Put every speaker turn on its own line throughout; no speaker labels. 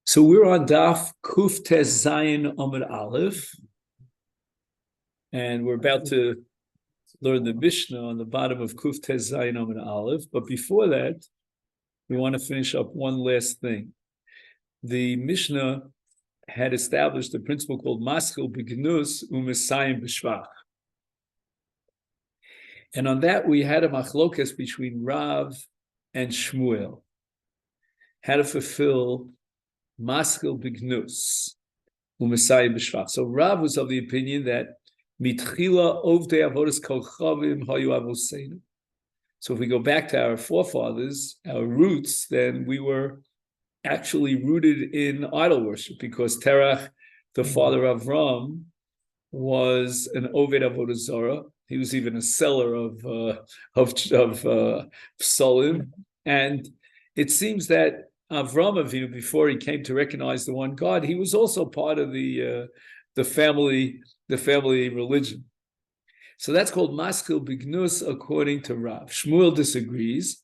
So we're on Daf Kuf Tes Zayin Amud Aleph, and we're about to learn the Mishnah on the bottom of Kuf Tes Zayin Amud Aleph. But before that, we want to finish up one last thing. The Mishnah had established a principle called Maschil B'Gnus U'Mesayim B'Shvach. And on that, we had a machlokas between Rav and Shmuel, how to fulfill Maschil B'Gnus U'Mesayim B'Shvach. So Rav was of the opinion that Mitchila Ovdei Avodas Kochavim Hayu Avoseinu. So if we go back to our forefathers, our roots, then we were actually rooted in idol worship, because Terach, the father of Avram, was an Oved Avodah Zarah. He was even a seller of psalim, and it seems that Avram Avinu, before he came to recognize the one God, he was also part of the family religion. So that's called Maschil B'Gnus according to Rav. Shmuel disagrees,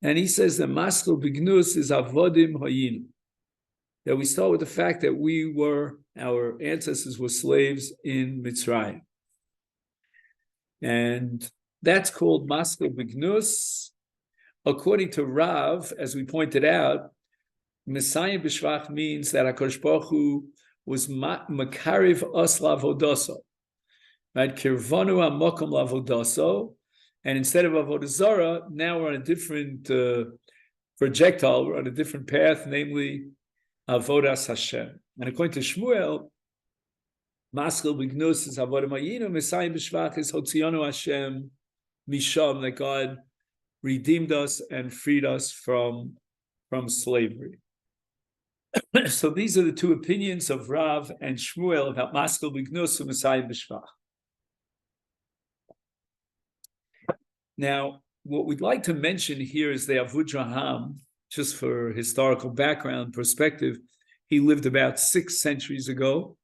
and he says that Maschil B'Gnus is Avodim Hayinu. That we start with the fact that our ancestors were slaves in Mitzrayim. And that's called Maschil B'Gnus. According to Rav, as we pointed out, Mesayim B'Shvach means that HaKadosh Baruch Hu was Makariv us lavodaso. Right? Kirvanu hamokom lavodaso. And instead of Avodah Zarah, now we're on a different projectile, we're on a different path, namely Avodas Hashem. And according to Shmuel, Maschil B'Gnus is Avodah Mayinu, Mesayim B'Shvach is Hotzianu Hashem Misham, that God redeemed us and freed us from slavery. So these are the two opinions of Rav and Shmuel about Maschil B'Gnus and Mesayim B'Shvach. Now, what we'd like to mention here is the Avudraham, just for historical background perspective. He lived about 6 centuries ago,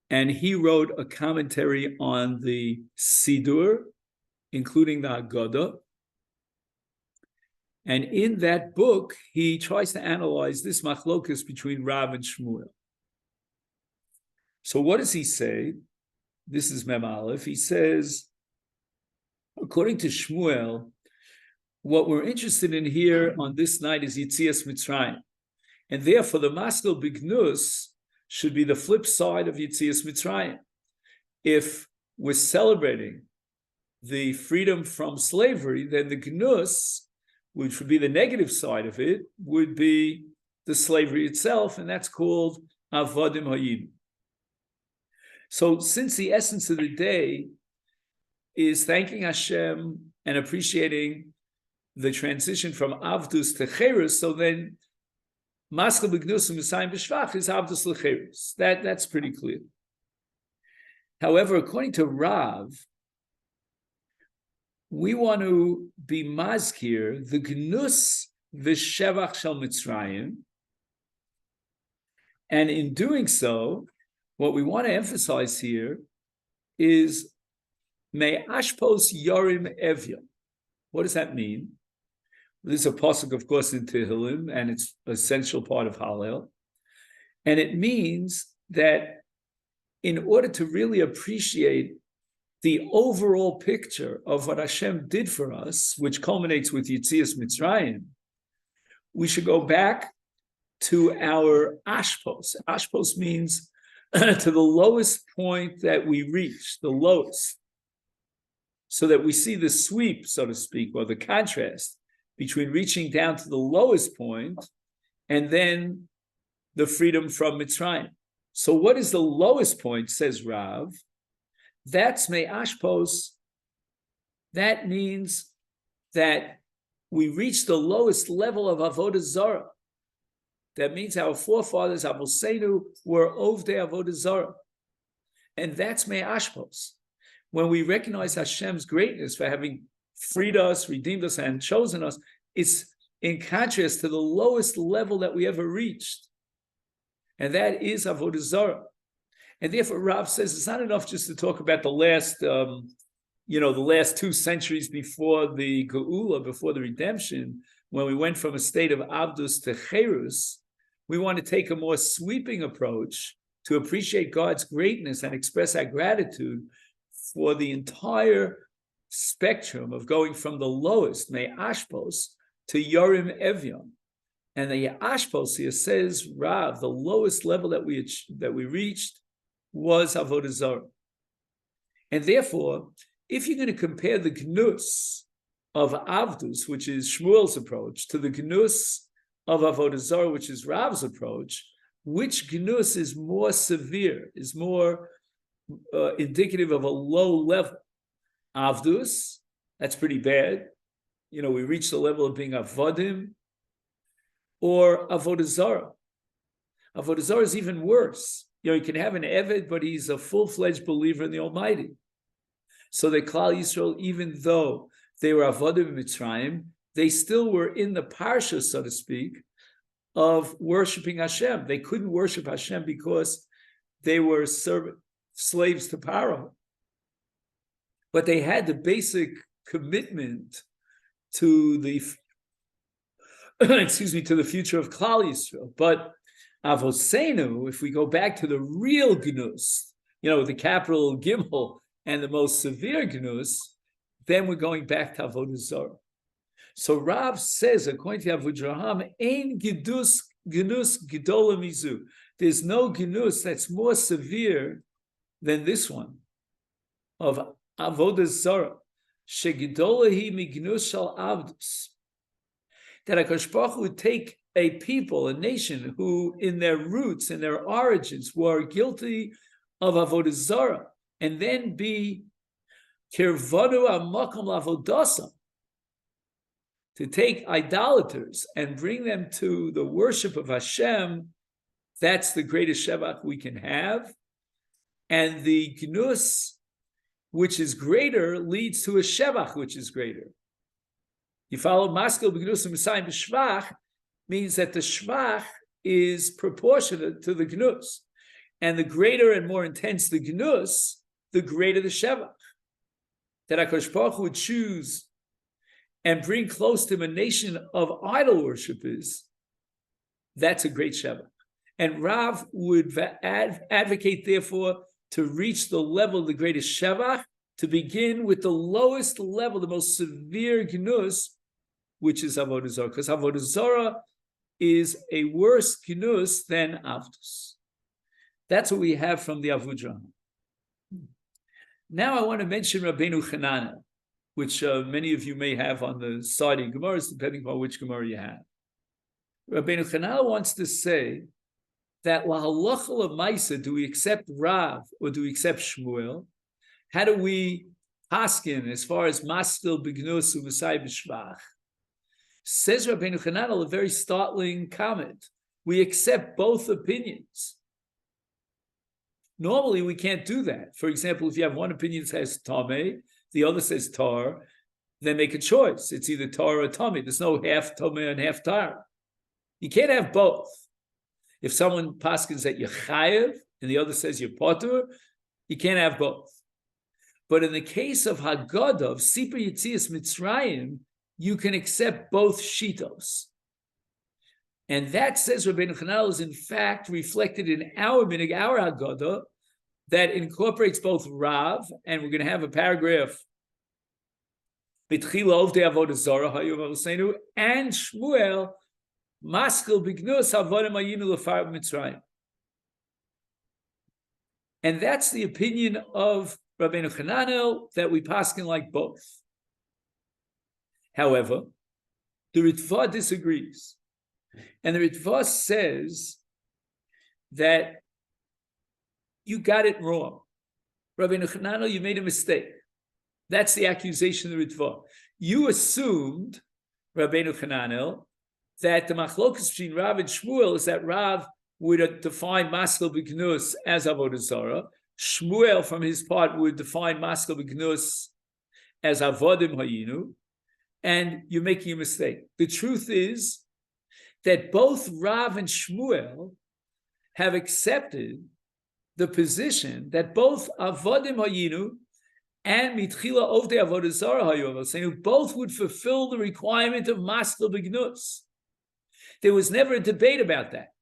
and he wrote a commentary on the Sidur, including the Haggadah. And in that book, he tries to analyze this machlokas between Rav and Shmuel. So what does he say? This is Mem Aleph. He says, according to Shmuel, what we're interested in here on this night is Yitzias Mitzrayim. And therefore, the Maschil B'Gnus should be the flip side of Yitzias Mitzrayim. If we're celebrating the freedom from slavery, then the Gnus, which would be the negative side of it, would be the slavery itself, and that's called Avodim Hayim. So since the essence of the day is thanking Hashem and appreciating the transition from Avdus to Cherus, so then Maschil B'Gnus and Mesayim B'Shvach is Avdus L'Cherus. That's pretty clear. However, according to Rav, we want to be mazkir the Gnus v'Shevach Shel Mitzrayim, and in doing so, what we want to emphasize here is Me Ashpos Yorim Evya. What does that mean? This is a pasuk, of course, in Tehillim, and it's an essential part of Hallel. And it means that in order to really appreciate the overall picture of what Hashem did for us, which culminates with Yitzias Mitzrayim, we should go back to our Ashpos. Ashpos means to the lowest point that we reach, the lowest, so that we see the sweep, so to speak, or the contrast between reaching down to the lowest point and then the freedom from Mitzrayim. So what is the lowest point, says Rav? That's Me Ashpos. That means that we reach the lowest level of Avodah Zarah. That means our forefathers, Avoseinu, were Ovdei Avodah Zarah. And that's Me Ashpos. When we recognize Hashem's greatness for having freed us, redeemed us, and chosen us, it's in contrast to the lowest level that we ever reached. And that is Avodah Zarah. And therefore, Rav says it's not enough just to talk about the last 2 centuries before the Geula, before the redemption, when we went from a state of Abdus to Cherus. we want to take a more sweeping approach to appreciate God's greatness and express our gratitude for the entire spectrum of going from the lowest, Me'ashpos, to Yorim Evyon. And the Ashpos here says, Rav, the lowest level that we reached was Avodah Zarah. And therefore, if you're going to compare the Gnus of Avdus, which is Shmuel's approach, to the Gnus of Avodah Zarah, which is Rav's approach, which Gnus is more severe, is more indicative of a low level? Avdus, that's pretty bad. We reach the level of being Avodim, or Avodah Zarah. Avodah Zarah is even worse. You can have an Eved, but he's a full-fledged believer in the Almighty. So the Klal Yisrael, even though they were Avodim in Mitzrayim, they still were in the parsha, so to speak, of worshiping Hashem. They couldn't worship Hashem because they were slaves to Paro. But they had the basic commitment to the to the future of Klal Yisrael. But Avosenu, if we go back to the real Gnus, the capital Gimel and the most severe Gnus, then we're going back to Avodah Zarah. So Rav says, according to Avudraham, Ein Gnus Gedola Mizu. There's no Gnus that's more severe than this one of Avodah Zarah. Shegedola hi mignus shal avdus. That HaKadosh Baruch Hu would take a people, a nation, who in their roots, in their origins, were guilty of Avodah Zarah, and then be kirvanu amakom lavodasam, to take idolaters and bring them to the worship of Hashem. That's the greatest shevach we can have. And the gnus, which is greater, leads to a shevach, which is greater. You follow? Maskil b'gnus and Messiah b'shvach means that the shvach is proportionate to the gnus. And the greater and more intense the gnus, the greater the shevach. That HaKadosh Baruch Hu would choose and bring close to him a nation of idol worshippers, that's a great shevach. And Rav would advocate, therefore, to reach the level of the greatest shevach, to begin with the lowest level, the most severe gnus, which is Avodah Zarah, because Avodah Zarah is a worse gnus than Avdus. That's what we have from the Avudraham. Now I want to mention Rabbeinu Chananel, which many of you may have on the side of Gemaras, depending upon which Gemara you have. Rabbeinu Chananel wants to say that lahalacha l'maisa, do we accept Rav or do we accept Shmuel? How do we paskin as far as mastil b'gnus u'masai b'shvach? Says Rabbeinu Chananel a very startling comment. We accept both opinions. Normally, we can't do that. For example, if you have one opinion that says Tameh, the other says Tar, then make a choice. It's either Tar or Tameh. There's no half Tameh and half Tar. You can't have both. If someone paskins that you're chayev and the other says you're potur, you can't have both. But in the case of Haggadah, of Sipur Yetzias Mitzrayim, you can accept both shitos. And that, says Rabbeinu Chananel, is in fact reflected in our minig, our Haggadah, that incorporates both Rav, and we're going to have a paragraph, B'tchila Ovdei Avodah Zarah, Hayom Avosenu, and Shmuel, Maskil B'gnus Avodim Hayinu L'far Mitzrayim. And that's the opinion of Rabbeinu Chananel, that we paskin like both. However, the Ritva disagrees. And the Ritva says that you got it wrong. Rabbeinu Chananel, you made a mistake. That's the accusation of the Ritva. You assumed, Rabbeinu Chananel, that the machlokas between Rav and Shmuel is that Rav would define Maskil B'gnus as Avodah Zarah. Shmuel, from his part, would define Maskil B'gnus as Avodim Hayinu. And you're making a mistake. The truth is that both Rav and Shmuel have accepted the position that both Avodim Hayinu and Mitchila Ovdei Avodah Zarah Hayu both would fulfill the requirement of Maskil B'gnus. There was never a debate about that.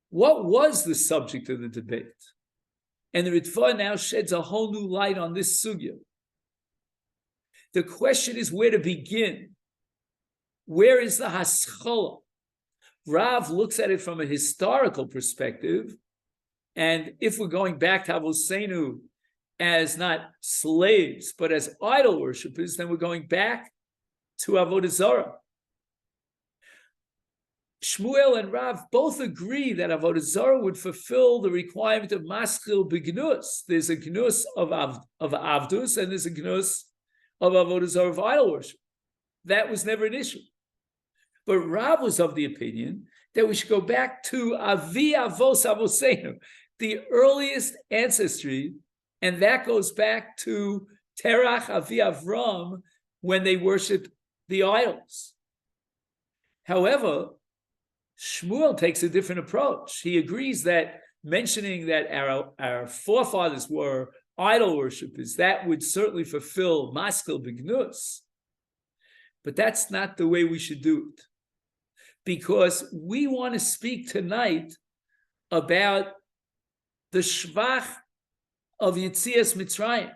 What was the subject of the debate? And the Ritva now sheds a whole new light on this sugya. The question is where to begin. Where is the haskalah? Rav looks at it from a historical perspective, and if we're going back to Avoseinu as not slaves, but as idol worshippers, then we're going back to Avodah Zarah. Shmuel and Rav both agree that Avodah Zarah would fulfill the requirement of maschil begnus. There's a gnus of avdus, and there's a gnus of Avodah Zarah of idol worship. That was never an issue. But Rav was of the opinion that we should go back to Avi Avos Avoseinu, the earliest ancestry, and that goes back to Terach Avi Avram when they worshipped the idols. However, Shmuel takes a different approach. He agrees that mentioning that our forefathers were idol worshippers, that would certainly fulfill maskil begnus. But that's not the way we should do it. Because we want to speak tonight about the shvach of Yetzias Mitzrayim.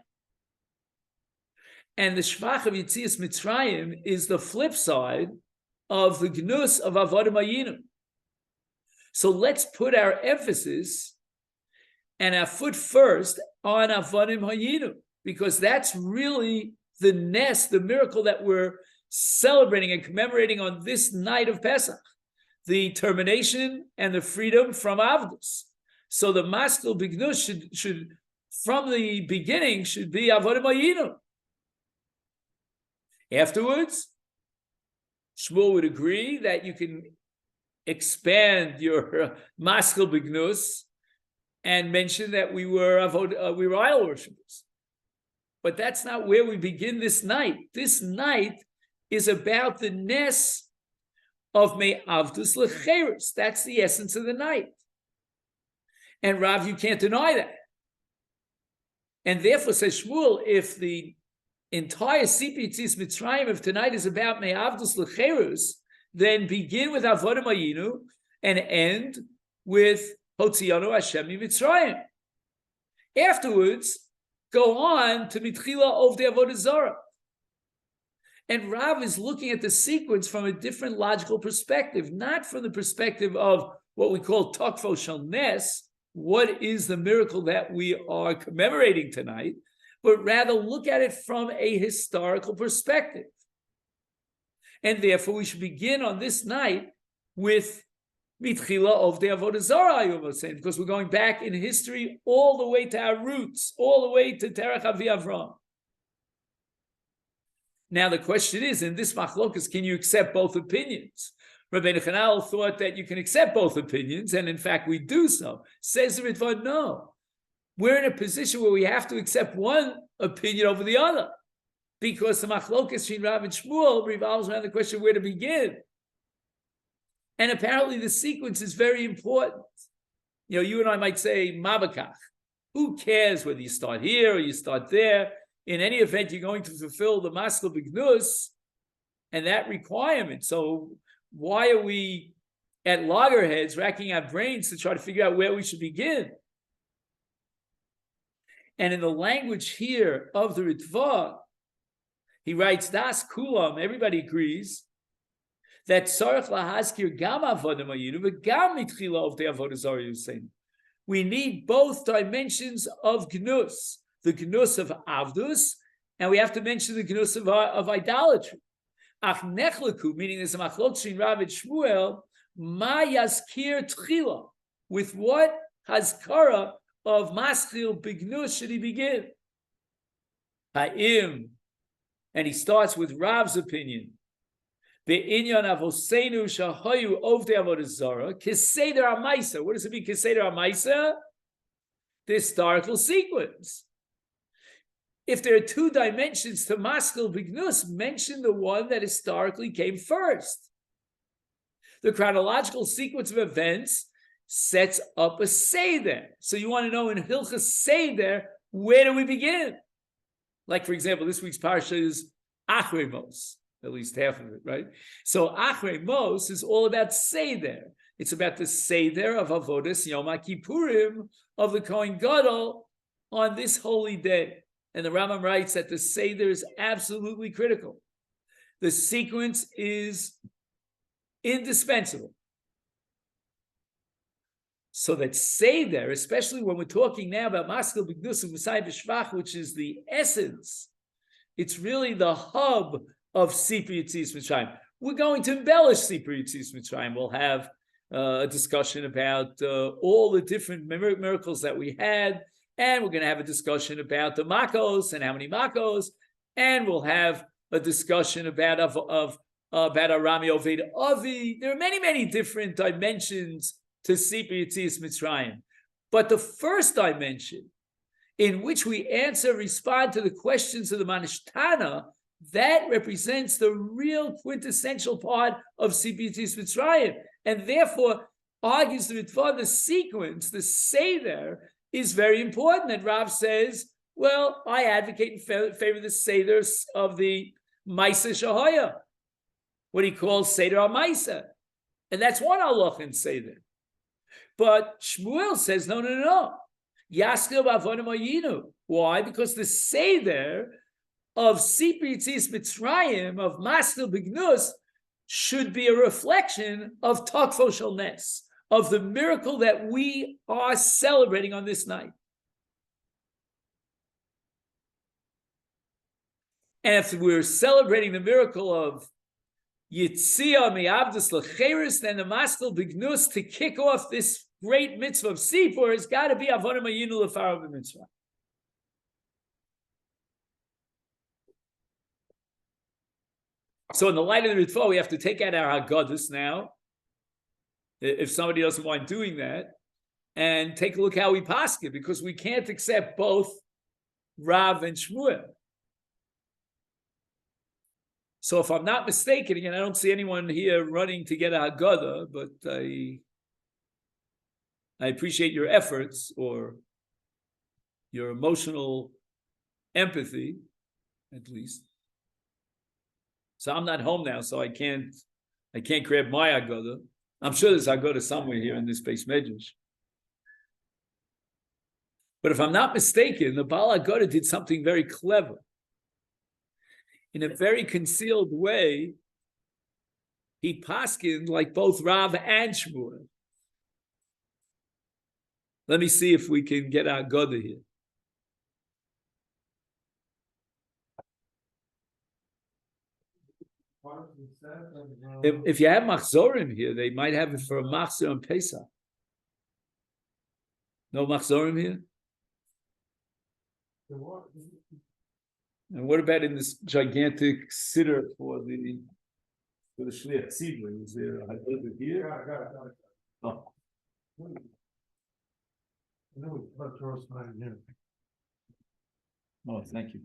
And the shvach of Yetzias Mitzrayim is the flip side of the gnus of Avodah Hayinu. So let's put our emphasis and our foot first on Avodah Hayinu, because that's really the nest, the miracle that we're celebrating and commemorating on this night of Pesach, the termination and the freedom from Avdus. So the maskil bignus should from the beginning should be Avodah Hayinu. Afterwards, Shmuel would agree that you can expand your maskil bignus and mention that we were idol worshippers. But that's not where we begin this night. This night is about the ness of me'avdus lecheres. That's the essence of the night. And Rav, you can't deny that. And therefore, says Shmuel, if the entire Sipitzis Mitzrayim of tonight is about me'avdus lecheres, then begin with Avodah Hayinu and end with Hotzianu Hashem Mitzrayim. Afterwards, go on to Mitchila of the Avodah Zarah. And Rav is looking at the sequence from a different logical perspective, not from the perspective of what we call Tokfo Shel Nes, what is the miracle that we are commemorating tonight, but rather look at it from a historical perspective. And therefore, we should begin on this night with Mitchila of the Avodah Zarah, I was saying, because we're going back in history all the way to our roots, all the way to Terach Avi Avram. Now the question is, in this machlokas, can you accept both opinions? Rabbeinu Chanal thought that you can accept both opinions, and in fact we do so. Says the Ritva, no. We're in a position where we have to accept one opinion over the other, because the machlokas between Rav and Shmuel revolves around the question where to begin. And apparently the sequence is very important. You know, you and I might say, Mabakach. Who cares whether you start here or you start there? In any event, you're going to fulfill the maskil bignus and that requirement. So why are we at loggerheads racking our brains to try to figure out where we should begin? And in the language here of the Ritva, he writes, Das Kulam, everybody agrees that Tzarech Lahaskir Gam Avodah Hayinu v'Gam Mitchila of the Avodah Zarah Yusein. We need both dimensions of gnus, the gnus of Avdus, and we have to mention the gnus of idolatry. Ach nechleku, meaning there's a machlok between Rav and Shmuel, ma yaskir tchila, with what hazkara of maschil bignus should he begin? Ha'im, and he starts with Rav's opinion. Be'inyan avoseinu shahayu ovdei avodah zarah keseder ha'maisa. What does it mean, keseder ha'maisa? The historical sequence. If there are two dimensions to maskil bignus, mention the one that historically came first. The chronological sequence of events sets up a seder. So you want to know in Hilchas Seder, where do we begin? Like, for example, this week's parsha is Achrei Mos. at least half of it, right? So Achrei Mos is all about Seder. It's about the Seder of Avodas Yom Kippurim of the Kohen Gadol on this holy day. And the Rambam writes that the Seder is absolutely critical. The sequence is indispensable. So that Seder, especially when we're talking now about Maskil B'Gnus and Messiah B'Shvach, which is the essence, it's really the hub of Sipur Yetzias Mitzrayim. We're going to embellish Sipur Yetzias Mitzrayim. We'll have a discussion about all the different miracles that we had, and we're going to have a discussion about the Makos and how many Makos, and we'll have a discussion about Arami Oved Avi. There are many, many different dimensions to Sipur Yetzias Mitzrayim. But the first dimension, in which we respond to the questions of the Manishtana, that represents the real quintessential part of Sipur Yetzias Mitzrayim, and therefore argues the Ritva, the sequence, the Seder, is very important. And Rav says, well, I advocate in favor of the Seder of the Maisa Shahaya, what he calls Seder al-Maisa. And that's one halacha in Seder. But Shmuel says, no. Yaskil b'avonim hayinu. Why? Because the Seder of Sipur Yetzias Mitzrayim, of Maskil B'Gnus, should be a reflection of Takfo Shel Nes, of the miracle that we are celebrating on this night. And if we're celebrating the miracle of Yitzia Mi'avdus L'Cheres, then the Maskil B'Gnus, to kick off this great mitzvah of Sipur, has got to be Avonim Hayinu L'Farav B'Mitzvah. So in the light of the Ritva, we have to take out our Haggadus now, if somebody doesn't mind doing that, and take a look how we paskin, because we can't accept both Rav and Shmuel. So if I'm not mistaken, again, I don't see anyone here running to get a Haggadah, but I appreciate your efforts or your emotional empathy, at least. So I'm not home now, so I can't grab my Haggadah. I'm sure there's Haggadah somewhere here in this base Medrash. But if I'm not mistaken, the Baal Haggadah did something very clever. In a very concealed way, he paskined like both Rav and Shmuel. Let me see if we can get our Haggadah here. If you have machzorim here, they might have it for a machzor on Pesach. No machzorim here? And what about in this gigantic siddur for the Shliach Tzibur? Is there a Haggadah here? Oh. Oh, thank you.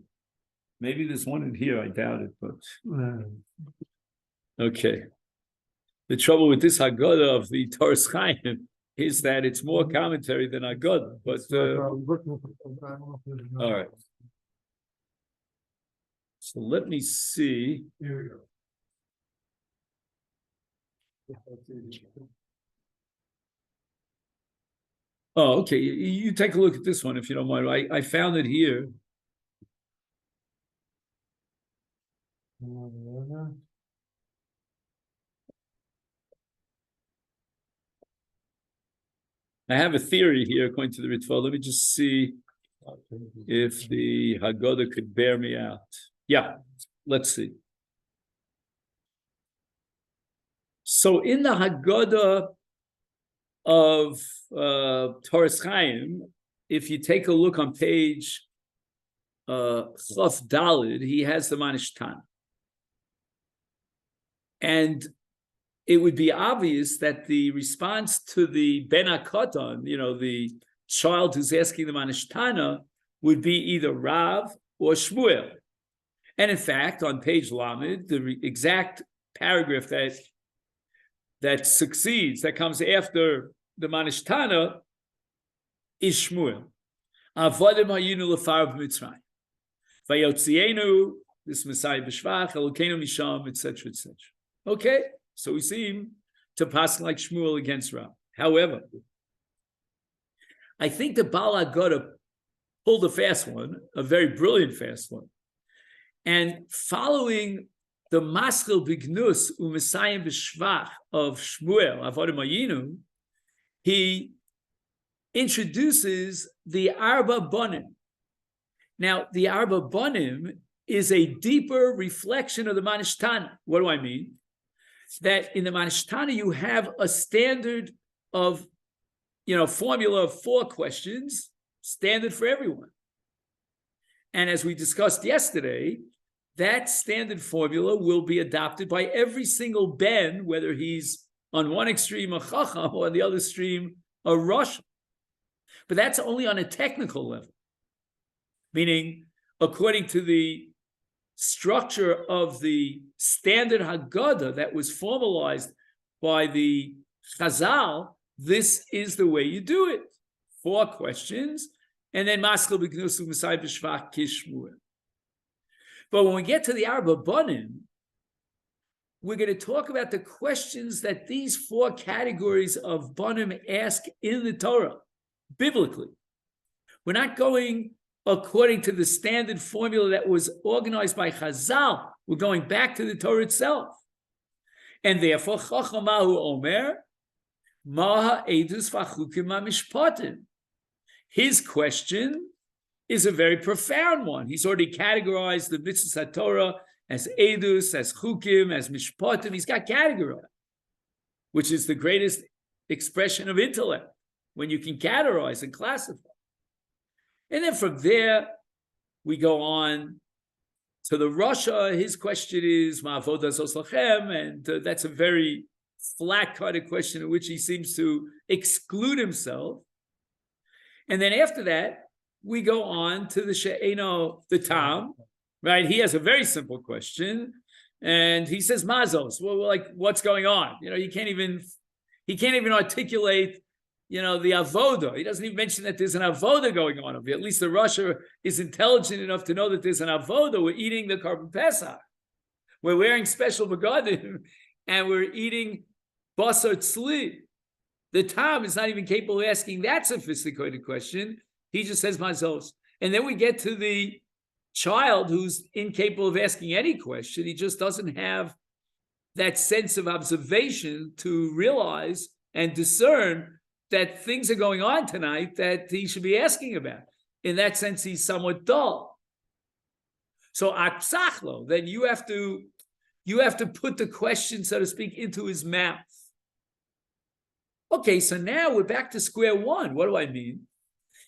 Maybe there's one in here, I doubt it, but okay. The trouble with this Haggadah of the Toras Chaim is that it's more commentary than Haggadah, but all right. So let me see. Here we go. Oh, okay. You take a look at this one if you don't mind. I found it here. I have a theory here according to the Ritva. Let me just see if the Haggadah could bear me out. Yeah, let's see. So in the Haggadah of Toras Chaim, if you take a look on page Chaf Dalid, he has the Manishtana. And it would be obvious that the response to the Ben HaKatan, the child who's asking the Manishtana, would be either Rav or Shmuel. And in fact, on page Lamed, the exact paragraph that succeeds, that comes after the Manishtana, is Shmuel. Avodim hayinu l'farav Mitzrayim. Vayotzienu this Messiah b'shvach, Elokeinu misham, etc., etc. Okay, so we seem to pass like Shmuel against Rav. However, I think the Baal HaGoda pulled a fast one, a very brilliant fast one, and following the Maschil Bignus u'Mesayim b'shvach of Shmuel Avodim Hayinu, he introduces the Arba Bonim. Now, the Arba Bonim is a deeper reflection of the Manishtana. What do I mean? That in the Manishtana you have a standard of, formula of 4 questions, standard for everyone. And as we discussed yesterday, that standard formula will be adopted by every single Ben, whether he's on one extreme a Chacham or on the other extreme a Rosh. But that's only on a technical level, meaning according to the structure of the standard Haggadah that was formalized by the Chazal, this is the way you do it. 4 questions, and then Maskil B'Gnusu M'Sai B'Shvach Kishmuel. But when we get to the Arba Bonim, we're going to talk about the questions that these 4 categories of Bonim ask in the Torah, biblically. We're not going according to the standard formula that was organized by Chazal. We're going back to the Torah itself. And therefore, Chachamahu Omer, Maha Edus Vachukim HaMishpatim. His question is a very profound one. He's already categorized the mitzvahs HaTorah as Edus, as Chukim, as Mishpatim. He's got categorized, which is the greatest expression of intellect, when you can categorize and classify. And then from there, we go on to the Rasha. His question is, Ma'avodah zos lachem, and that's a very flat-cutted question in which he seems to exclude himself. And then after that, we go on to the She'eno, the Tam, right? He has a very simple question, and he says, Mazos. Well, like, what's going on? He can't even articulate, the avoda. He doesn't even mention that there's an avoda going on over here. At least the Rasha is intelligent enough to know that there's an avoda. We're eating the Korban Pesach. We're wearing special begadim, and we're eating basar tzli. The Tam is not even capable of asking that sophisticated question. He just says mazos. And then we get to the child who's incapable of asking any question. He just doesn't have that sense of observation to realize and discern that things are going on tonight that he should be asking about. In that sense, he's somewhat dull. So akpsachlo, then you have to put the question, so to speak, into his mouth. Okay, so now we're back to square one. What do I mean?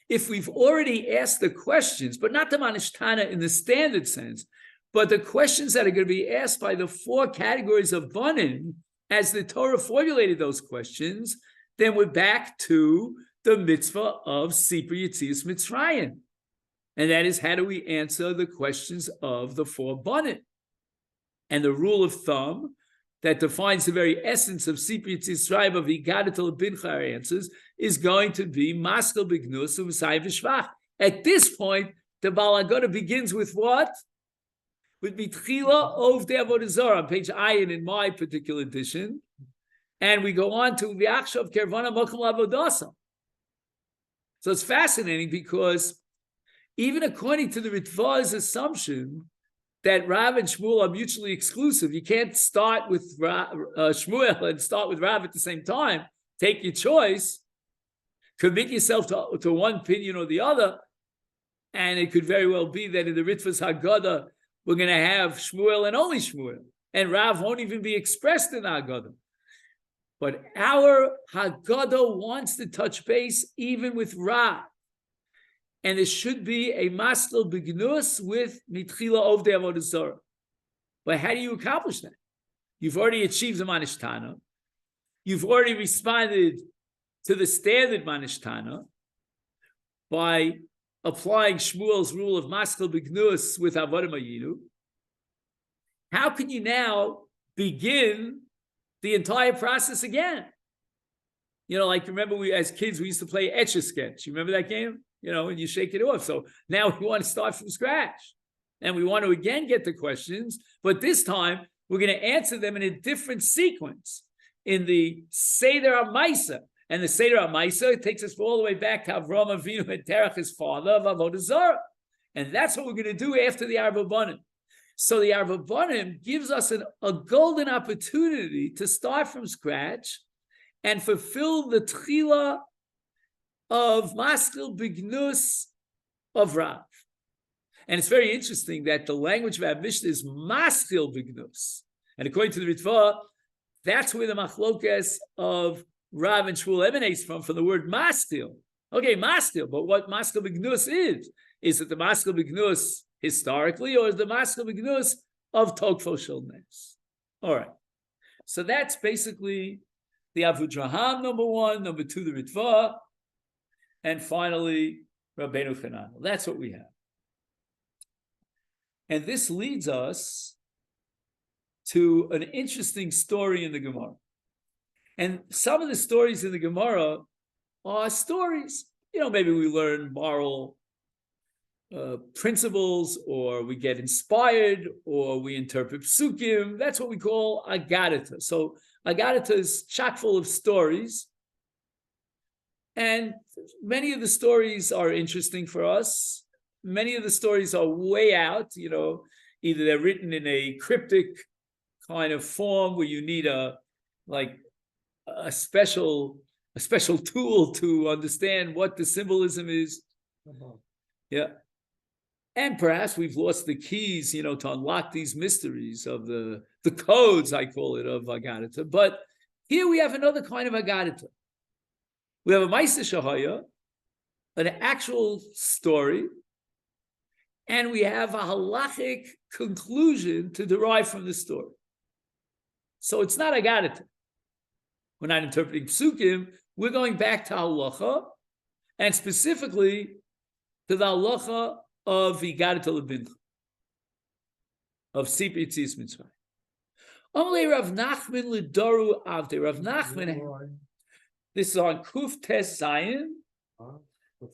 If we've already asked the questions, but not the Manishtana in the standard sense, but the questions that are going to be asked by the 4 categories of Bonim, as the Torah formulated those questions, then we're back to the mitzvah of Sipur Yetzias Mitzrayim. And that is, how do we answer the questions of the 4 Bonim? And the rule of thumb that defines the very essence of Sipur Yetzias Mitzrayim of Higadatul Bincha answers is going to be Maskil Bignus u'Mesayim b'Shvach. At this point, the Baal HaGoda begins with what? With Mitchila Ovdei Avodah Zarah on page Ayin in my particular edition. And we go on to V'achshav Kervana Mokum Lavodasa. So it's fascinating because even according to the Ritva's assumption that Rav and Shmuel are mutually exclusive, you can't start with Shmuel and start with Rav at the same time. Take your choice, commit yourself to one opinion or the other, and it could very well be that in the Ritva's Haggadah, we're going to have Shmuel and only Shmuel, and Rav won't even be expressed in the Haggadah. But our Haggadah wants to touch base even with Rav. And there should be a Maskil Bignus with Mitchila Ovdei Avodah Zarah. But how do you accomplish that? You've already achieved the Manishtana. You've already responded to the standard Manishtana by applying Shmuel's rule of Maskil Bignus with Avodim Hayinu. How can you now begin the entire process again? Like, remember, we as kids, we used to play Etch-a-Sketch. You remember that game? And you shake it off. So now we want to start from scratch. And we want to again get the questions, but this time we're going to answer them in a different sequence in the Seder HaMaisa. And the Seder HaMaisa takes us all the way back to Avraham Avinu and Terach, his father, of Avodah Zarah. And that's what we're going to do after the Arba Banim. So the Arba Banim gives us a golden opportunity to start from scratch and fulfill the Tchila of Maskil Bignus of Rav. And it's very interesting that the language of our Mishnah is Maskil Bignus. And according to the Ritva, that's where the Machlokes of Rav and Shmuel emanates from the word Maskil. Okay, Maskil, but what Maskil Bignus is it the Maskil Bignus historically, or is the Maskil Bignus of Tokfo Shel Nes? All right. So that's basically the Avudraham, number one, number two, the Ritva, and finally, Rabbeinu Chananel. That's what we have. And this leads us to an interesting story in the Gemara. And some of the stories in the Gemara are stories. Maybe we learn moral principles, or we get inspired, or we interpret psukim. That's what we call Agadita. So Agadita is chock full of stories. And many of the stories are interesting for us. Many of the stories are way out, either they're written in a cryptic kind of form where you need a special tool to understand what the symbolism is. Yeah. And perhaps we've lost the keys, to unlock these mysteries of the codes, I call it, of Agadita. But here we have another kind of Agadita. We have a Maisa Shahaya, an actual story, and we have a halachic conclusion to derive from the story. So it's not Agadita. We're not interpreting psukim. We're going back to halacha, and specifically to the halacha of Agadita Lebincha, of Sipri Tzis Mitzvah. Amalei Rav Nachman L'Doru Avdei. Rav Nachman, this is on Kuf Tes Zayin,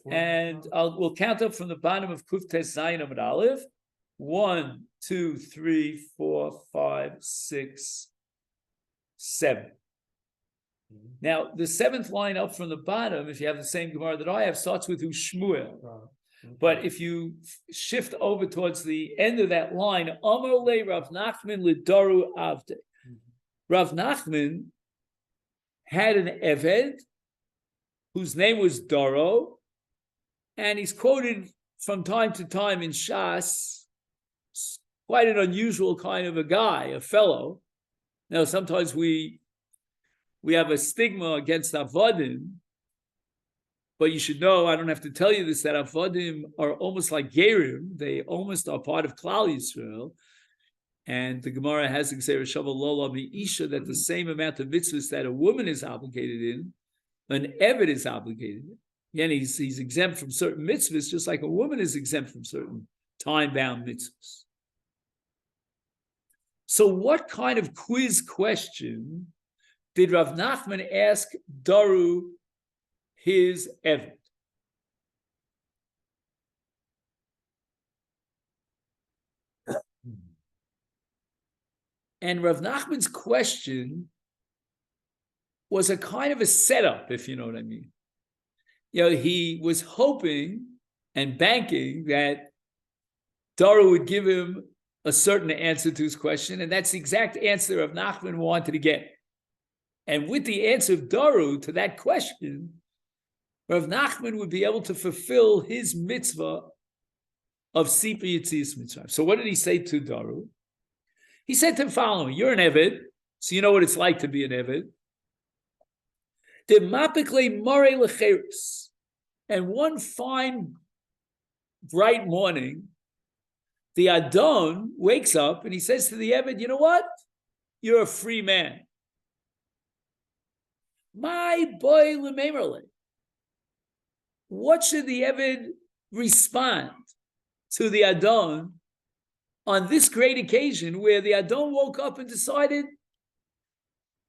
and we'll count up from the bottom of Kuf Tes Zayin Amud Aleph. 1, 2, 3, 4, 5, 6, 7. Now, the seventh line up from the bottom, if you have the same Gemara that I have, starts with Shmuel. But if you shift over towards the end of that line, Amar le Rav Nachman L'Doru Avdei. Rav Nachman had an Eved whose name was Doro, and he's quoted from time to time in Shas, quite an unusual kind of a guy, a fellow. Now, sometimes we have a stigma against Avodim, but you should know, I don't have to tell you this, that Avodim are almost like Gerim. They almost are part of Klal Yisrael. And the Gemara has Gzeira Shava Lola Mi'isha, that the same amount of mitzvahs that a woman is obligated in, an Eved is obligated in. Again, he's exempt from certain mitzvahs, just like a woman is exempt from certain time-bound mitzvahs. So what kind of quiz question did Rav Nachman ask Daru, his Eved? And Rav Nachman's question was a kind of a setup, if you know what I mean. He was hoping and banking that Daru would give him a certain answer to his question, and that's the exact answer Rav Nachman wanted to get. And with the answer of Daru to that question, Rav Nachman would be able to fulfill his mitzvah of Sipri Yitzis Mitzrayim. So what did he say to Daru? He said to him, following, you're an Eved, so you know what it's like to be an Eved. And one fine, bright morning, the Adon wakes up and he says to the Eved, you know what? You're a free man. My boy Lememerle. What should the Eved respond to the Adon on this great occasion where the Adon woke up and decided,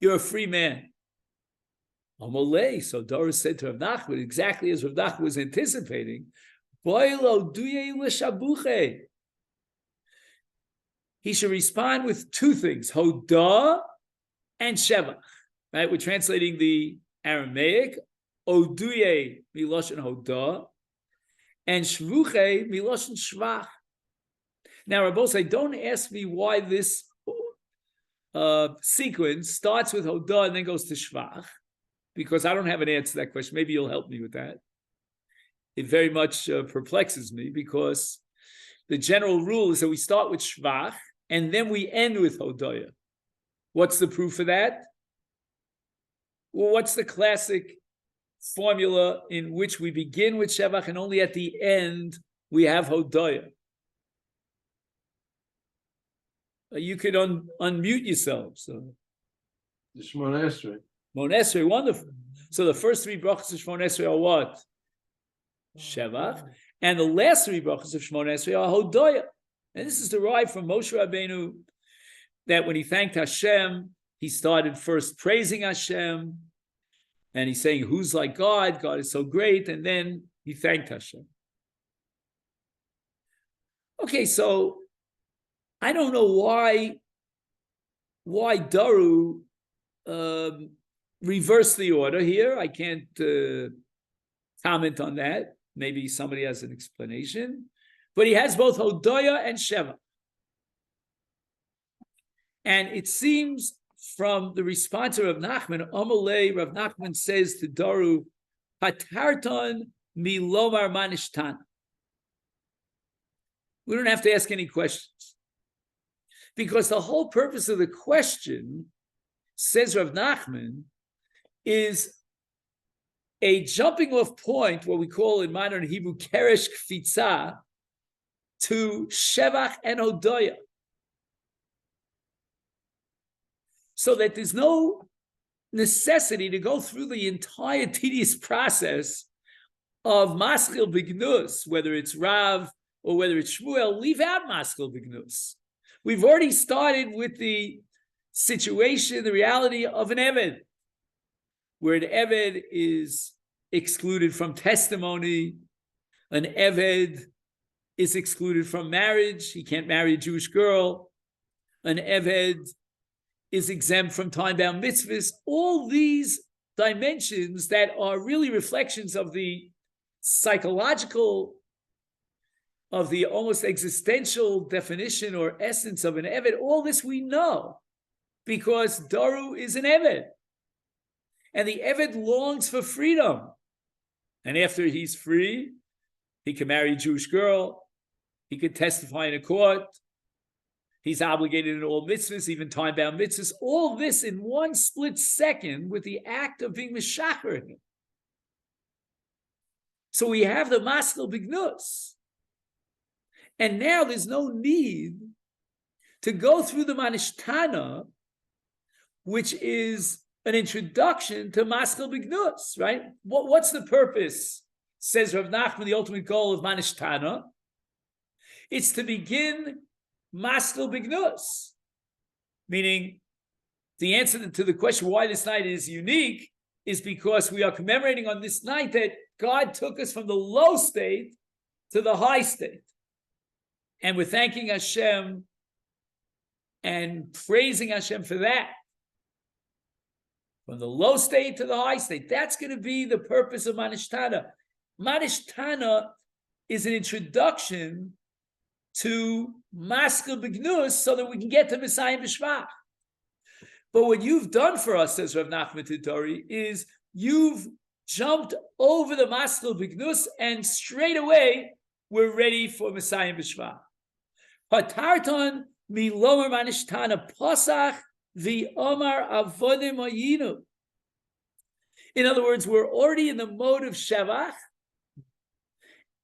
you're a free man? Amalei. So Doris said to Rav Nachman, exactly as Rav Nachman was anticipating, Boilo duye l'shabuche. he should respond with two things, Hodah and Shevach. Right? We're translating the Aramaic, Oduye miloshen Hodah, and Shvuche miloshen Shvach. Now, Rabbi say, don't ask me why this sequence starts with Hodah and then goes to Shvach, because I don't have an answer to that question. Maybe you'll help me with that. It very much perplexes me, because the general rule is that we start with Shvach and then we end with Hodaya. What's the proof of that? Well, what's the classic formula in which we begin with Shevach and only at the end we have Hodaya? You could unmute yourselves. So.
The Shemona Esrei.
Shemona Esrei, wonderful. So the first three brachas of Shemona Esrei are what? Shevach. And the last three brachas of Shemona Esrei are Hodaya. And this is derived from Moshe Rabbeinu, that when he thanked Hashem, he started first praising Hashem, and he's saying, who's like God? God is so great. And then he thanked Hashem. Okay, so I don't know why Daru reversed the order here. I can't comment on that. Maybe somebody has an explanation. But he has both Hodaya and Sheva. And it seems from the response of Rav Nachman, Amalei, Rav Nachman says to Daru, Patarton milomar manishtan. We don't have to ask any questions. Because the whole purpose of the question, says Rav Nachman, is a jumping off point, what we call in modern Hebrew, keresh kfitza, to Shevach and Hodaya. So that there's no necessity to go through the entire tedious process of Maskil Bignus, whether it's Rav or whether it's Shmuel. Leave out Maskil Bignus. We've already started with the situation, the reality of an Eved, where an Eved is excluded from testimony, an Eved is excluded from marriage, he can't marry a Jewish girl, an Eved is exempt from time-bound mitzvahs. All these dimensions that are really reflections of the psychological, of the almost existential definition or essence of an Eved, all this we know because Daru is an Eved. And the Eved longs for freedom. And after he's free, he can marry a Jewish girl, he could testify in a court, he's obligated in all mitzvahs, even time-bound mitzvahs, all this in one split second with the act of being Meshacher. So we have the Maskil Bignus. And now there's no need to go through the Manishtana, which is an introduction to Maskil Bignus, right? What's the purpose, says Rav Nachman, the ultimate goal of Manishtana? It's to begin Maskil Bignus, meaning the answer to the question why this night is unique is because we are commemorating on this night that God took us from the low state to the high state. And we're thanking Hashem and praising Hashem for that. From the low state to the high state. That's going to be the purpose of Manishtana. Manishtana is an introduction to Maskil Bignus so that we can get to Messiah B'Shvach. But what you've done for us, says Rav Nachman Tidori, is you've jumped over the Maskil Bignus and straight away we're ready for Messiah B'Shvach. Patarton milomar manishtana pasach v'omar avodim ayinu. In other words, we're already in the mode of Shevach,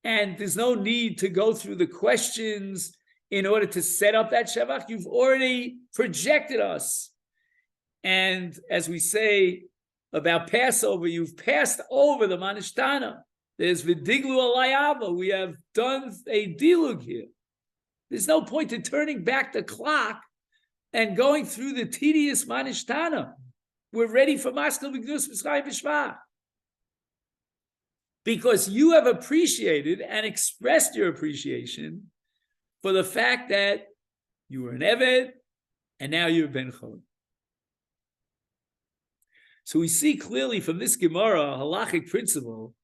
and there's no need to go through the questions in order to set up that Shevach. You've already projected us. And as we say about Passover, you've passed over the Manishtana. There's V'diglu alayava. We have done a dilug here. There's no point in turning back the clock and going through the tedious Manishtana. We're ready for Maskil Bignus B'Schai B'Shvach. Because you have appreciated and expressed your appreciation for the fact that You were an Eved, and now you're Ben Cholim. So we see clearly from this Gemara, a halachic principle,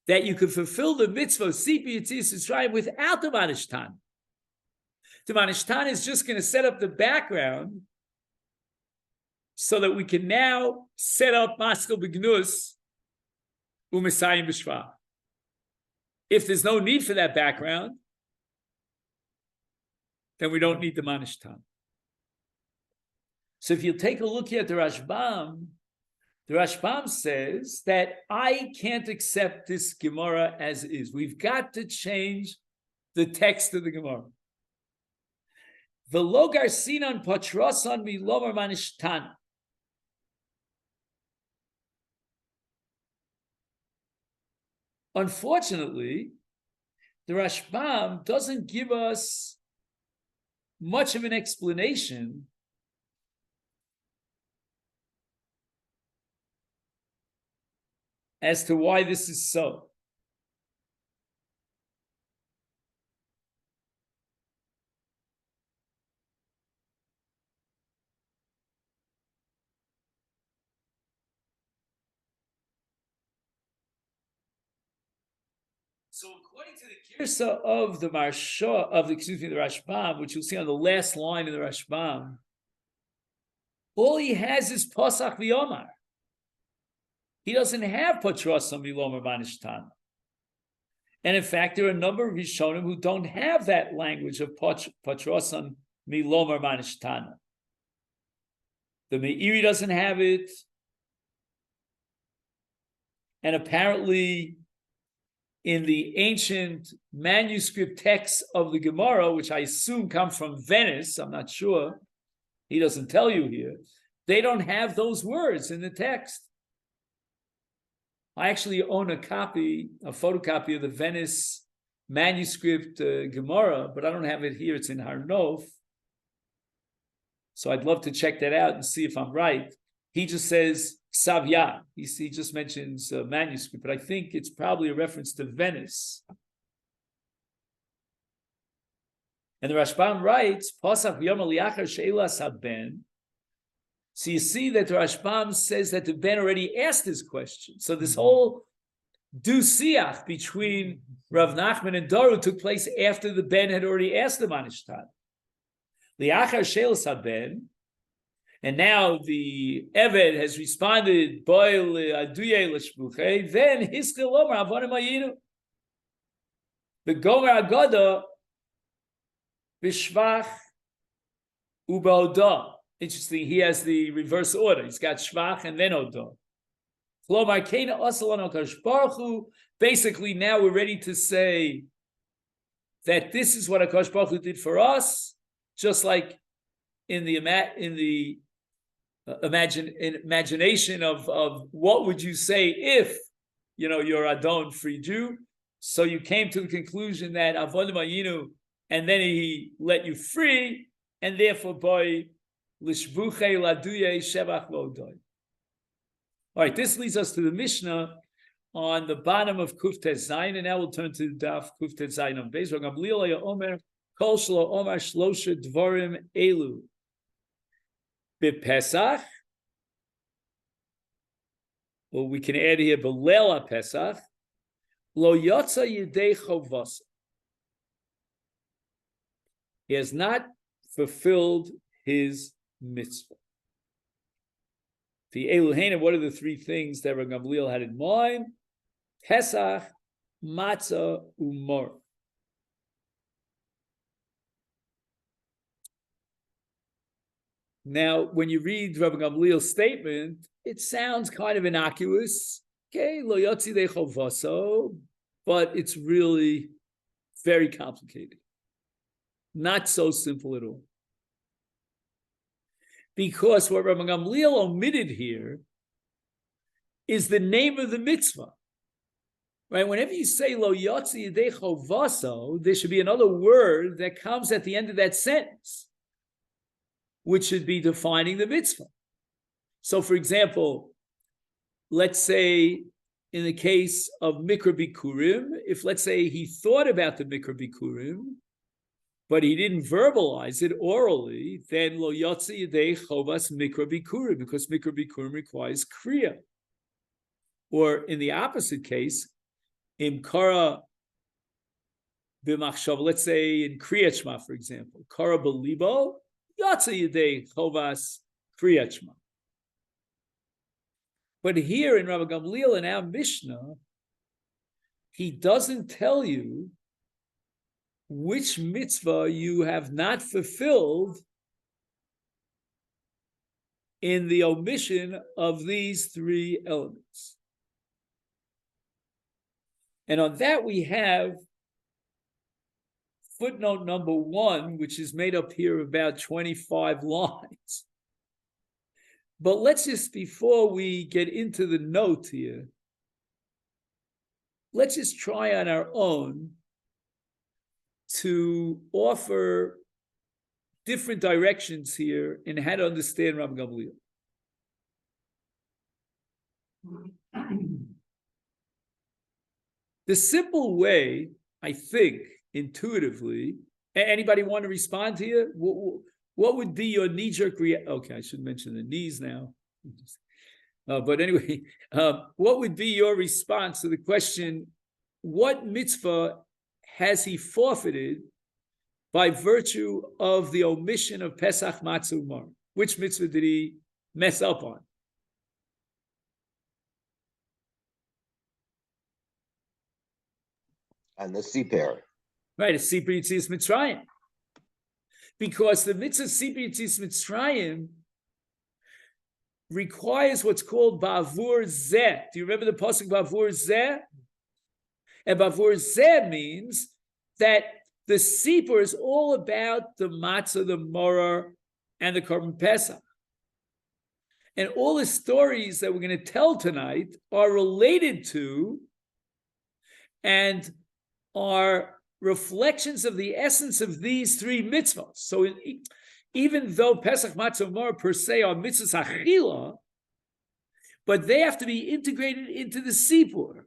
that you can fulfill the mitzvah of Sipi Yitzis Yisrael without the Manishtan. The Manishtan is just going to set up the background so that we can now set up Maskil B'Gnus U'Mesayim B'Shva. If there's no need for that background, then we don't need the Manishtan. So if you take a look here at the Rashbam says that I can't accept this Gemara as is. We've got to change the text of the Gemara. V'lo garsinan patrasan milomar manishtan. Unfortunately, the Rashbam doesn't give us much of an explanation as to why this is so. So according to the Girsa of the Marsha, the Rashbam, which you'll see on the last line of the Rashbam, all he has is Pasach v'Yomar. He doesn't have Patrasam Milomar Manishtan. And in fact, there are a number of Rishonim who don't have that language of Patrasam Milomar Manishtan. The Meiri doesn't have it. And apparently, in the ancient manuscript texts of the Gemara, which I assume come from Venice, I'm not sure, he doesn't tell you here, they don't have those words in the text. I actually own a photocopy of the Venice manuscript Gemara, but I don't have it here. It's in Har Nof. So I'd love to check that out and see if I'm right. He just says Savya. He just mentions manuscript, but I think it's probably a reference to Venice. And the Rashbam writes, Pasach v'yom liachar she'elas haben. So you see that the Rashbam says that the Ben already asked his question. So this whole du-siach between Rav Nachman and Daru took place after the Ben had already asked the Manishtan. Liachar she'elas haben. And now the Eved has responded, then Hiskil Omer Avonim Ayinu. The Gomer Agoda B'Shvach U'Ba'odah. Interesting, he has the reverse order. He's got Shvach and then Odah. Basically, now we're ready to say that this is what HaKadosh Baruch Hu did for us, just like in the imagination of what would you say if your Adon freed you. So you came to the conclusion that Avodim Ayinu, and then he let you free, and therefore by Lishvuche Laduye Shevach Lodoy. All right, this leads us to the Mishnah on the bottom of Kuftet Zayin, and now we'll turn to Daf Kuftet Zayin on Beis. Gamliel Omer Kol Shlo Omar Shlosha Dvorim Elu. Pesach, well, we can add here Belela Pesach. Lo yotza yidei chovas. He has not fulfilled his mitzvah. The Eluhena, what are the three things that Rav Gamliel had in mind? Pesach, matzah, umor. Now, when you read Rabbi Gamliel's statement, it sounds kind of innocuous. Okay, lo yotzi de chovaso, but it's really very complicated. Not so simple at all. Because what Rabbi Gamliel omitted here is the name of the mitzvah. Right? Whenever you say lo yotzi de chovaso, there should be another word that comes at the end of that sentence, which should be defining the mitzvah. So, for example, let's say in the case of Mikra Bikurim, if let's say he thought about the Mikra Bikurim, but he didn't verbalize it orally, then lo yotzi yedei chovas mikra bikurim, because mikra bikurim requires kriya. Or in the opposite case, im kara b'machshav, let's say in kriyat shma, for example, kara b'libo, yotzi yedei chovas kriyat shma. But here in Rabbi Gamliel, in our Mishnah, he doesn't tell you which mitzvah you have not fulfilled in the omission of these three elements. And on that we have footnote number 1, which is made up here of about 25 lines. But let's just, before we get into the note here, let's just try on our own to offer different directions here in how to understand Rabbi Gamliel. The simple way, I think, intuitively, anybody want to respond here? What would be your knee-jerk reaction? Okay, I should mention the knees now. But anyway, what would be your response to the question, what mitzvah has he forfeited by virtue of the omission of Pesach Matzah Mar? Which mitzvah did he mess up on?
And the Sipar.
Right, it's Sipar Yitzias Mitzrayim. Because the mitzvah Sipar Yitzias Mitzrayim requires what's called Bavur Zeh. Do you remember the pasuk Bavur Zeh? And Bavur Zeh means that the Sipur is all about the matzah, the moror, and the korban pesach. And all the stories that we're going to tell tonight are related to and are reflections of the essence of these three mitzvahs. So even though Pesach, Matzah, Moror per se are mitzvahs achila, but they have to be integrated into the Sipur.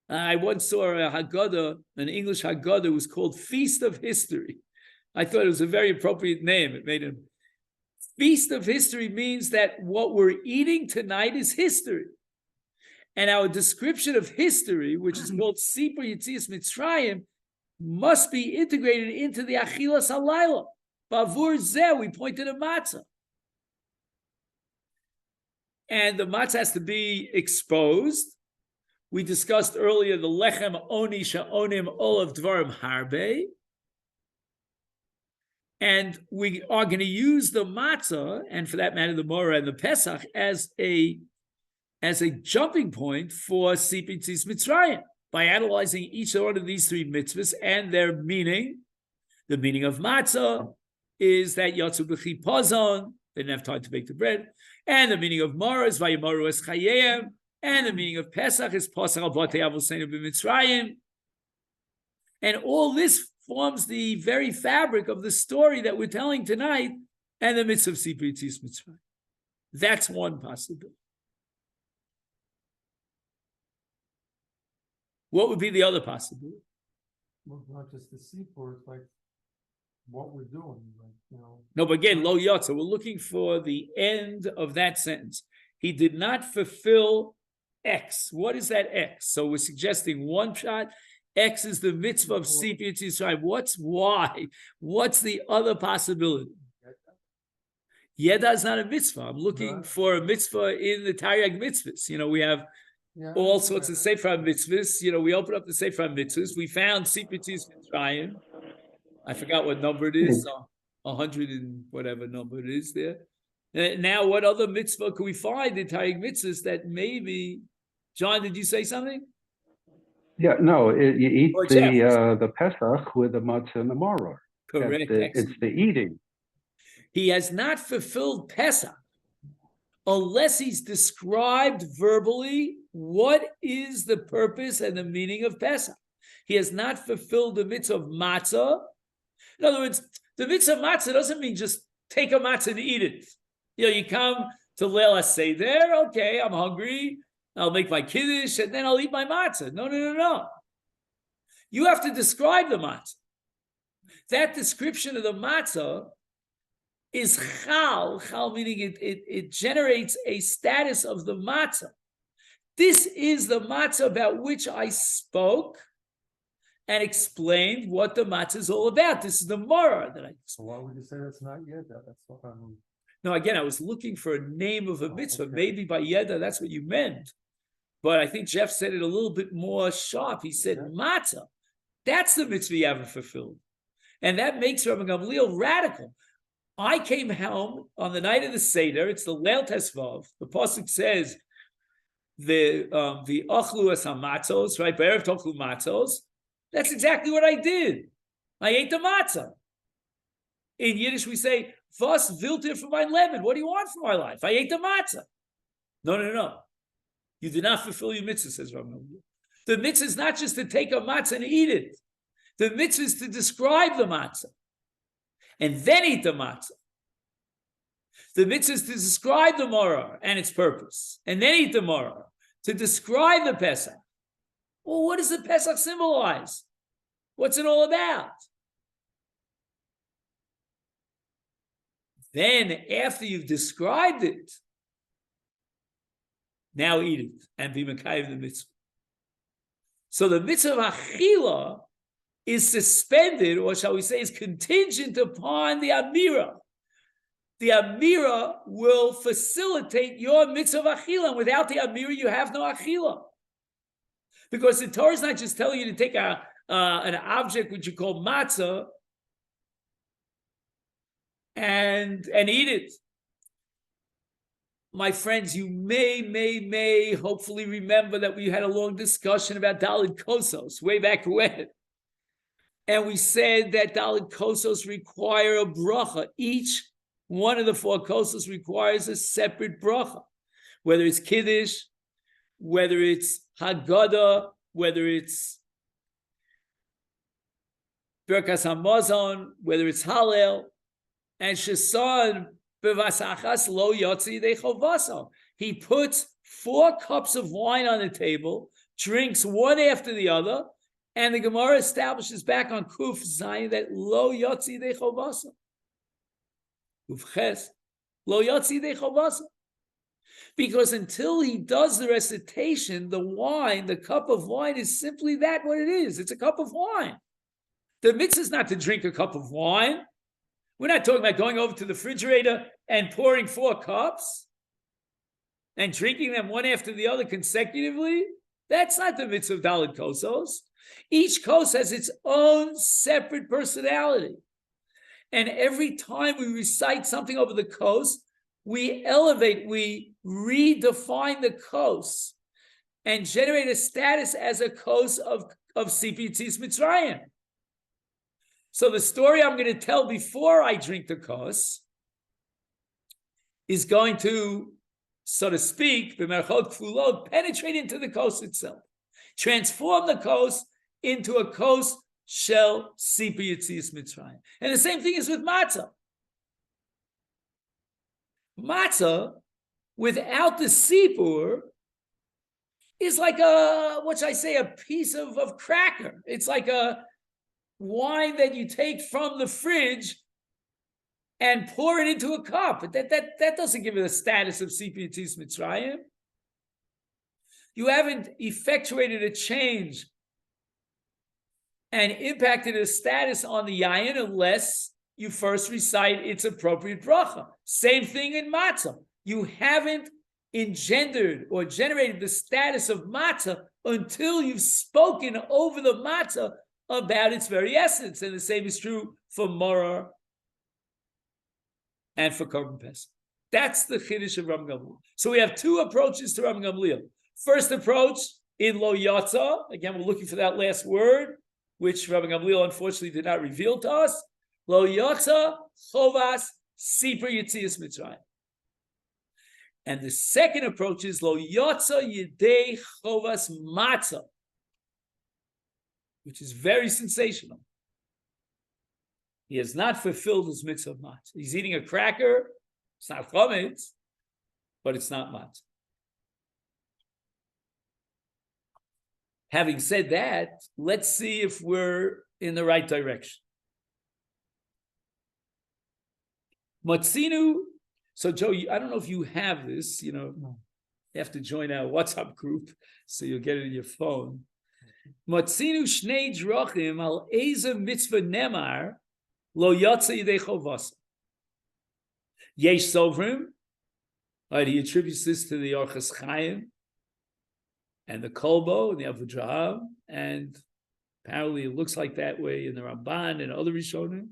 I once saw a Haggadah, an English Haggadah, was called Feast of History. I thought it was a very appropriate name. It made him. Feast of History means that what we're eating tonight is history. And our description of history, which is called Sipur Yitzias Mitzrayim, must be integrated into the Achilas Halayla. Bavur Zeh, we pointed a matzah. And the matzah has to be exposed. We discussed earlier the lechem oni sha'onim olav dvarim harbe. And we are going to use the matzah, and for that matter, the morah and the pesach, as a jumping point for Sipur Yitzias Mitzrayim by analyzing each one of these three mitzvahs and their meaning. The meaning of matzah is that yatsu b'chipazon, they didn't have time to bake the bread, and the meaning of morah is vayimaru es chayeyem, and the meaning of pesach is pasach al batei avoseinu b'Mitzrayim. And all this forms the very fabric of the story that we're telling tonight and the mitzvah of Sipur Yitzias Mitzrayim. That's one possibility. What would be the other possibility?
Well, not just the Sipur, it's like what we're doing, like, you know.
No, but again, lo yotza, we're looking for the end of that sentence. He did not fulfill X. What is that X? So we're suggesting one shot. X is the mitzvah of Sipur Yitzias Mitzrayim. What's Y? What's the other possibility? Yeda is not a mitzvah. I'm looking for a mitzvah in the Taryag mitzvahs. You know, we have all sorts of Sefer mitzvahs. You know, we open up the Sefer mitzvahs. We found Sipur Yitzias Mitzrayim. I forgot what number it is. 100 and whatever number it is there. Now, what other mitzvah could we find in Taryag mitzvahs that maybe? John, did you say something?
Yeah, no. You eat the Pesach with the matzah and the maror.
Correct.
It's the eating.
He has not fulfilled Pesach unless he's described verbally what is the purpose and the meaning of Pesach. He has not fulfilled the mitzvah of matzah. In other words, the mitzvah of matzah doesn't mean just take a matzah and eat it. You know, you come to Leil HaSeder, okay, I'm hungry, I'll make my kiddush, and then I'll eat my matzah. No. You have to describe the matzah. that description of the matzah is chal meaning it generates a status of the matzah. This is the matzah about which I spoke and explained what the matzah is all about. This is the Mara that I.
So why would you say that's not yet? That's what I mean.
No, again, I was looking for a name of a mitzvah.
Okay.
Maybe by Yeda, that's what you meant. But I think Jeff said it a little bit more sharp. He said, matzah, that's the mitzvah you haven't fulfilled. And that makes Rabbi Gamliel radical. I came home on the night of the Seder. It's the Leil Tesvav. The pasuk says, the ochlu es hamatzos, right? Be'erev tochlu matzos. That's exactly what I did. I ate the matzah. In Yiddish, we say, "Was wilt ihr für mein Leben?" What do you want for my life? I ate the matzah. No. You did not fulfill your mitzvah, says Rabbi Gamliel. The mitzvah is not just to take a matzah and eat it. The mitzvah is to describe the matzah and then eat the matzah. The mitzvah is to describe the maror and its purpose and then eat the maror, to describe the Pesach. Well, what does the Pesach symbolize? What's it all about? Then, after you've described it, now eat it and be mekayim the mitzvah. So the mitzvah of achila is suspended, or shall we say, is contingent upon the amira. The amira will facilitate your mitzvah of achila, and without the amira, you have no achila. Because the Torah is not just telling you to take an object which you call matzah and eat it. My friends, you may hopefully remember that we had a long discussion about Daled Kosos way back when. And we said that Daled Kosos require a bracha. Each one of the 4 kosos requires a separate bracha. Whether it's Kiddush, whether it's Haggadah, whether it's Birkas HaMazon, whether it's Hallel, and Shesan bevasachas lo yotzi dechovasa. He puts 4 cups of wine on the table, drinks one after the other, and the Gemara establishes back on Kuf Zayin that lo yotzi dechovasa. Kuf Ches, lo yotzi dechovasa. Because until he does the recitation, the wine, the cup of wine is simply that what it is. It's a cup of wine. The mitzvah is not to drink a cup of wine. We're not talking about going over to the refrigerator and pouring 4 cups and drinking them one after the other consecutively. That's not the mitzvah of Daled Kosos. Each kos has its own separate personality. And every time we recite something over the kos, we elevate, we redefine the kos and generate a status as a kos of Sipi Yitzis Mitzrayim. So the story I'm going to tell before I drink the kos is going to, so to speak, b'merchot kfulot, penetrate into the kos itself, transform the kos into a kos shel Sipi Yitzis Mitzrayim. And the same thing is with matzah. Matzah, without the sipur, is like a piece of cracker. It's like a wine that you take from the fridge and pour it into a cup. But that doesn't give it the status of Sipi Yitzis Mitzrayim. You haven't effectuated a change and impacted a status on the yayin unless you first recite its appropriate bracha. Same thing in matzah. You haven't engendered or generated the status of matzah until you've spoken over the matzah about its very essence. And the same is true for maror and for korban pesach. That's the chiddush of Rabbi Gamliel. So we have 2 approaches to Rabbi Gamliel. First approach, in lo yatza. Again, we're looking for that last word, which Rabbi Gamliel unfortunately did not reveal to us. Lo yatza chovas sipur yitzias Mitzrayim. And the second approach is lo yatza yidei chovas matzah, which is very sensational. He has not fulfilled his mitzvah of matzah. He's eating a cracker. It's not chametz, but it's not matzah. Having said that, let's see if we're in the right direction. Matzinu. So Joe, I don't know if you have this,
No.
you have to join our WhatsApp group, so you'll get it in your phone. Matzinu shnei drachim al eza mitzvah nemar lo yatsa yidei chovasa. Yesh sovrim. Right, he attributes this to the Orchos Chaim and the Kolbo and the Avudraham, and apparently it looks like that way in the Ramban and other Rishonim.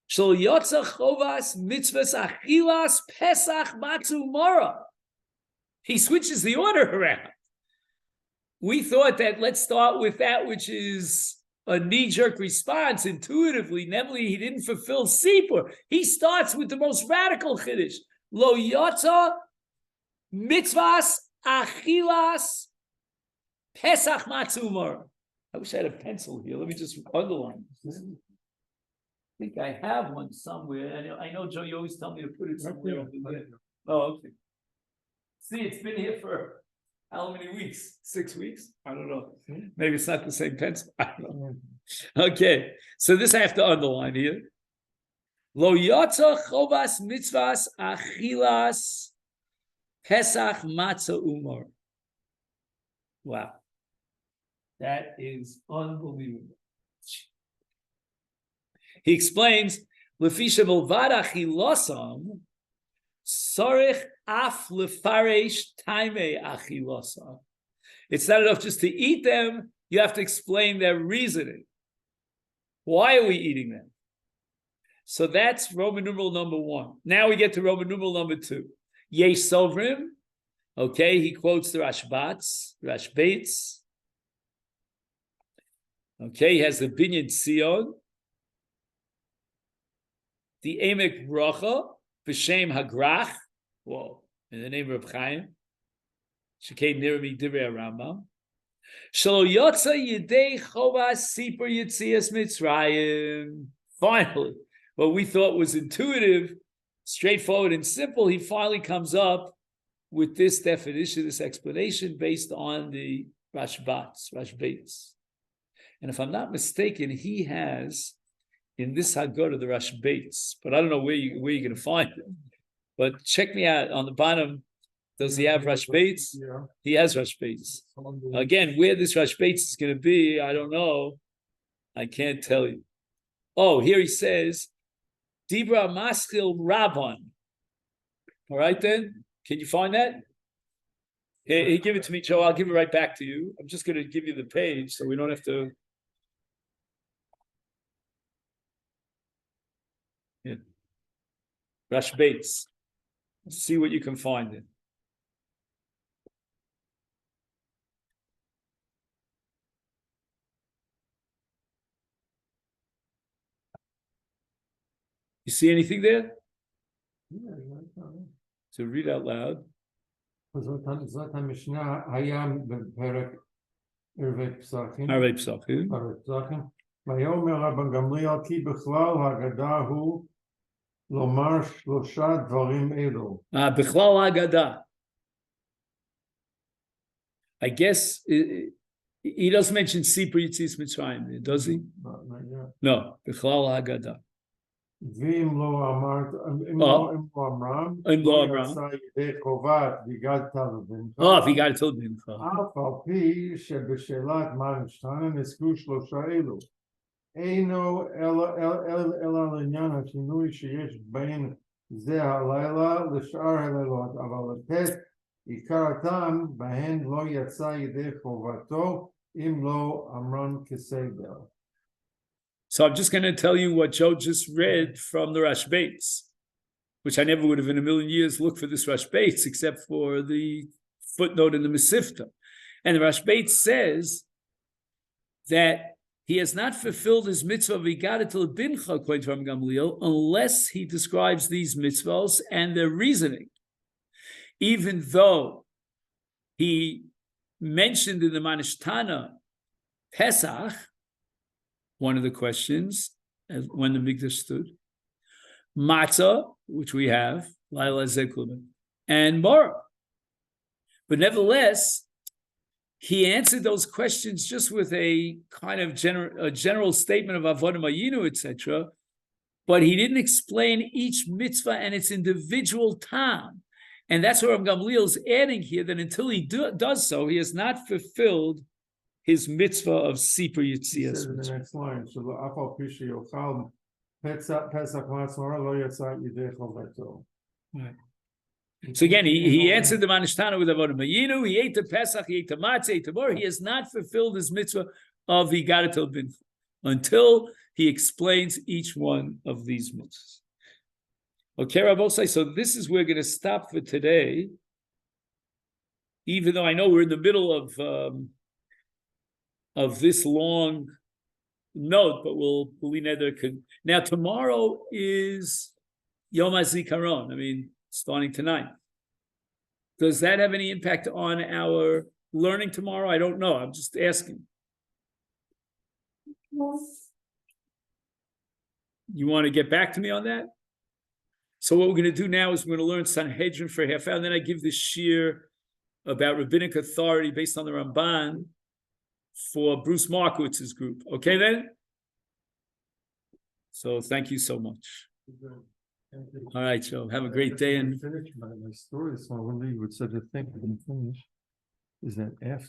Shel yotza chovas mitzvahs achilas pesach matzu mora. He switches the order around. We thought that let's start with that which is a knee-jerk response intuitively, namely he didn't fulfill Sipur. He starts with the most radical chiddush. Lo yotza mitzvahs achilas pesach matzu mora. I wish I had a pencil here. Let me just underline this. I think I have one somewhere. I know, Joe, you always tell me to put it somewhere. Oh, okay. See, it's been here for how many weeks? 6 weeks? I don't know. Maybe it's not the same pencil. I don't know. Okay, so this I have to underline here. Lo yotza chovas mitzvahs achilas pesach matzah umar. Wow. That is unbelievable. He explains, Lefisha milvad achilosam, sorich af lefaresh taimei achilosam. It's not enough just to eat them, you have to explain their reasoning. Why are we eating them? So that's Roman numeral number 1. Now we get to Roman numeral number 2. Yesh sovrim. Okay, he quotes the Rashbates. Okay, he has the Binyan Tzion. The Emek Bracha, B'Shem Hagrach, whoa, in the name of Chaim, Shekei Nirmi Divrei Rambam, Shelo Yotza Yidei Chovas Sipur Yitzias Mitzrayim. Finally, what we thought was intuitive, straightforward and simple, he finally comes up with this definition, this explanation based on the Rashbates. And if I'm not mistaken, he has in this Haggadah the Rashbates, but I don't know where you're going to find it. But check me out on the bottom. Does he have Rashbates?
Yeah.
He has Rashbates. Again, where this Rashbates is going to be, I don't know. I can't tell you. Oh, here he says, Dibra Maskil Rabban. All right then, can you find that? Hey, give it to me, Joe. I'll give it right back to you. I'm just going to give you the page so we don't have to. Yeah. Rashbates. See what you can find it. You see anything there?
Yeah,
So read out loud.
זאת המשנה היה בפרק ערבי פסחים.
ערבי פסחים.
ויאמר רבן גמליאל כי בכלל ההגדה הוא לומר 3 דברים אלו.
בכלל ההגדה. I guess he doesn't mention Sipur Yitzias Mitzrayim, does he? No, בכלל ההגדה.
ואם לא אמרת, אם לא אמרם, לא יצא ידי חובת והגדת לבנך.
והגדת לבנך.
אף על פי שבשאלת מה נשתנה נסקו 3 אלו. אינו אלא לעניין השינוי שיש בין זה הלילה לשאר הלילות, אבל לתת עיקר הטעם בהן לא יצא ידי חובתו אם לא אמרן כסדר.
So I'm just going to tell you what Joe just read from the Rashbates, which I never would have in a million years looked for this Rashbates except for the footnote in the Masifta. And the Rashbates says that he has not fulfilled his mitzvah v'gadat l'bincha, according to Rabbi Gamliel, unless he describes these mitzvahs and their reasoning. Even though he mentioned in the Manishtana Pesach, one of the questions, when the Mikdash stood, Matzah, which we have, Laila Zeklubin, and Mora. But nevertheless, he answered those questions just with a kind of general statement of Avodah Mayinu, etc., but he didn't explain each mitzvah and its individual time. And that's where Gamliel is adding here that until he does so, he has not fulfilled his mitzvah of Sipur
He says
Yitzias.
in the next line, "Shelo afal pi sheyochal Pesach matzah lo yatsa yidei chovato."
Right. So again, he answered the Manishtana with Avodah Mayinu. He ate the Pesach, he ate the Matzah, he ate the Bor. He has not fulfilled his mitzvah of Higadatel Bin until he explains each one of these mitzvahs. Okay, Rabbosai, so this is where we're going to stop for today. Even though I know we're in the middle of this long note, but we'll neither could. Now tomorrow is Yom HaZikaron. I mean, starting tonight. Does that have any impact on our learning tomorrow? I don't know. I'm just asking. You want to get back to me on that? So what we're going to do now is we're going to learn Sanhedrin for a half hour, and then I give the shir about rabbinic authority based on the Ramban for Bruce Markowitz's group. Okay then? So thank you so much. All right, Joe. Have a great day. And
finish my story this one. When we would such a thing, I didn't finish. Is that after